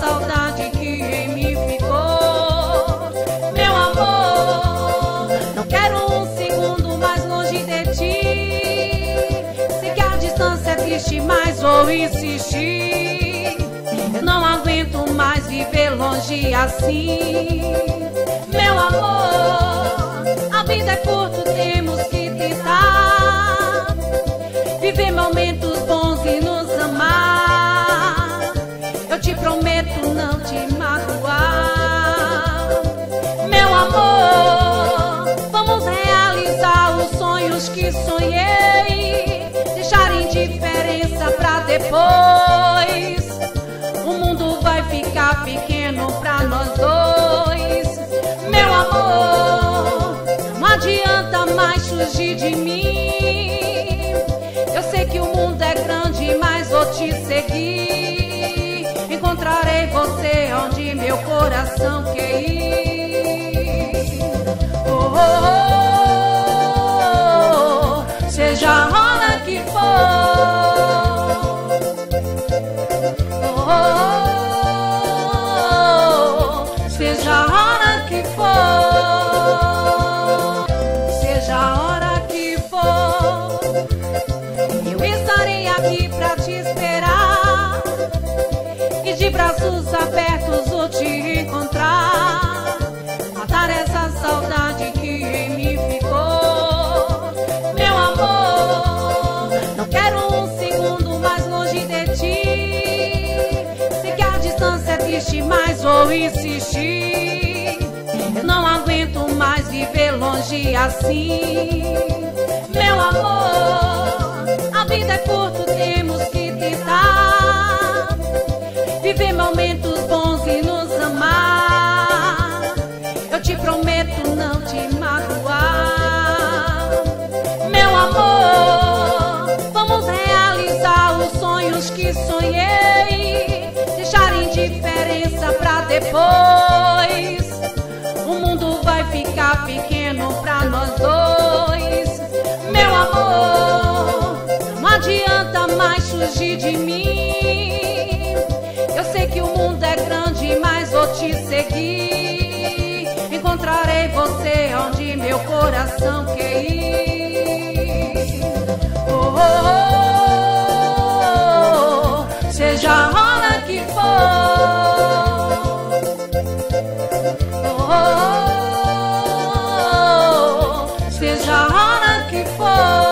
saudade que em mim ficou. Meu amor, não quero um segundo mais longe de ti. Sei que a distância é triste, mas vou insistir. Eu não aguento mais viver longe assim. Meu amor, a vida é curta, temos que tentar viver momentos bons e nos amar. Eu te prometo não te magoar. Meu amor, vamos realizar os sonhos que sonhei. Deixar indiferença pra depois. O mundo vai ficar pequeno pra nós dois. Meu amor, não adianta mais fugir de mim. Eu sei que o mundo é grande, mas vou te seguir. Encontrarei você onde meu coração quer ir. Oh, oh, oh, seja a hora que for. Oh, oh, oh, seja a hora que for. Seja a hora que for, eu estarei aqui pra te esperar. E de braços abertos vou te encontrar. Matar essa saudade que em mim ficou. Meu amor, não quero um segundo mais longe de ti. Sei que a distância é triste, mas vou insistir. Eu não aguento mais viver longe assim. Meu amor, a vida é curta, temos que tentar viver momentos bons e nos amar. Eu te prometo não te magoar. Meu amor, vamos realizar os sonhos que sonhei. Deixar indiferença pra depois. O mundo vai ficar pequeno pra nós dois. Meu amor, não adianta mais fugir de mim. Eu sei que o mundo é grande, mas vou te seguir. Encontrarei você onde meu coração quer ir. Oh, oh, oh, seja a hora que for. Oh, oh, oh, seja a hora que for.